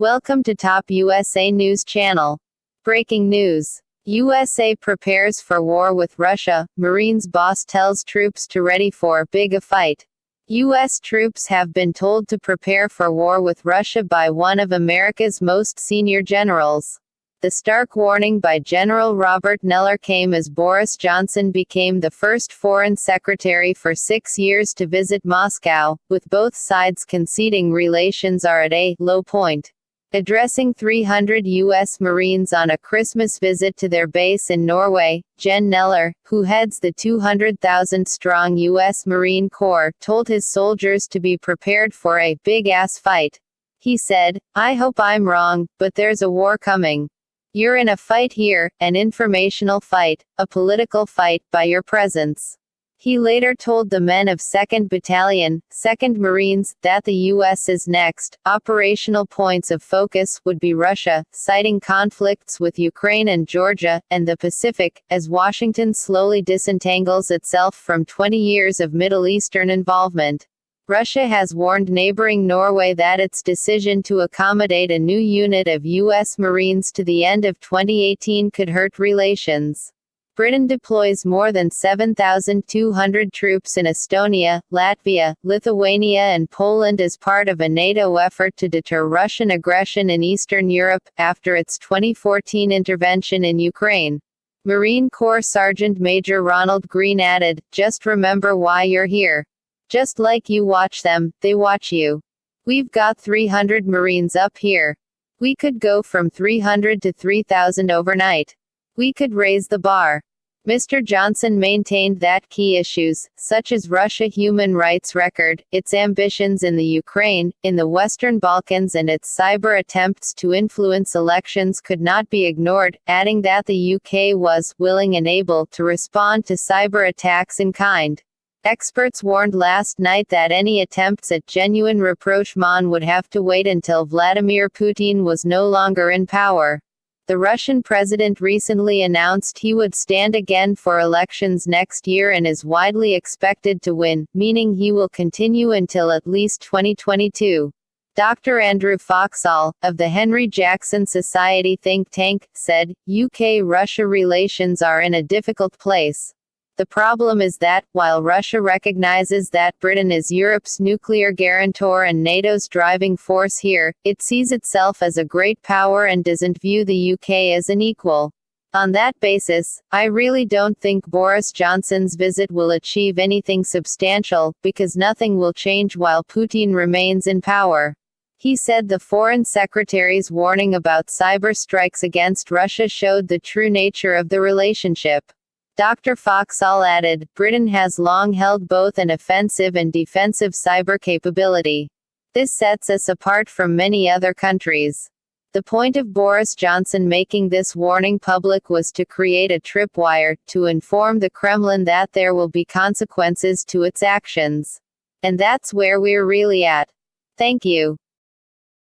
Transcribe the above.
Welcome to Top USA News Channel. Breaking news. USA prepares for war with Russia. Marines boss tells troops to ready for big a fight. U.S. troops have been told to prepare for war with Russia by one of America's most senior generals. The stark warning by General Robert Neller came as Boris Johnson became the first foreign secretary for 6 years to visit Moscow, with both sides conceding relations are at a low point. Addressing 300 U.S. Marines on a Christmas visit to their base in Norway, Gen Neller, who heads the 200,000-strong U.S. Marine Corps, told his soldiers to be prepared for a big-ass fight. He said, "I hope I'm wrong, but there's a war coming. You're in a fight here, an informational fight, a political fight, by your presence." He later told the men of 2nd Battalion, 2nd Marines, that the U.S.'s next operational points of focus would be Russia, citing conflicts with Ukraine and Georgia, and the Pacific, as Washington slowly disentangles itself from 20 years of Middle Eastern involvement. Russia has warned neighboring Norway that its decision to accommodate a new unit of U.S. Marines to the end of 2018 could hurt relations. Britain deploys more than 7,200 troops in Estonia, Latvia, Lithuania and Poland as part of a NATO effort to deter Russian aggression in Eastern Europe, after its 2014 intervention in Ukraine. Marine Corps Sergeant Major Ronald Green added, "Just remember why you're here. Just like you watch them, they watch you. We've got 300 Marines up here. We could go from 300 to 3,000 overnight. We could raise the bar." Mr. Johnson maintained that key issues, such as Russia's human rights record, its ambitions in the Ukraine, in the Western Balkans and its cyber attempts to influence elections could not be ignored, adding that the UK was willing and able to respond to cyber attacks in kind. Experts warned last night that any attempts at genuine rapprochement would have to wait until Vladimir Putin was no longer in power. The Russian president recently announced he would stand again for elections next year and is widely expected to win, meaning he will continue until at least 2022. Dr. Andrew Foxall, of the Henry Jackson Society think tank, said, "UK-Russia relations are in a difficult place. The problem is that, while Russia recognizes that Britain is Europe's nuclear guarantor and NATO's driving force here, it sees itself as a great power and doesn't view the UK as an equal. On that basis, I really don't think Boris Johnson's visit will achieve anything substantial, because nothing will change while Putin remains in power." He said the foreign secretary's warning about cyber strikes against Russia showed the true nature of the relationship. Dr. Foxall added, "Britain has long held both an offensive and defensive cyber capability. This sets us apart from many other countries." The point of Boris Johnson making this warning public was to create a tripwire, to inform the Kremlin that there will be consequences to its actions. And that's where we're really at. Thank you.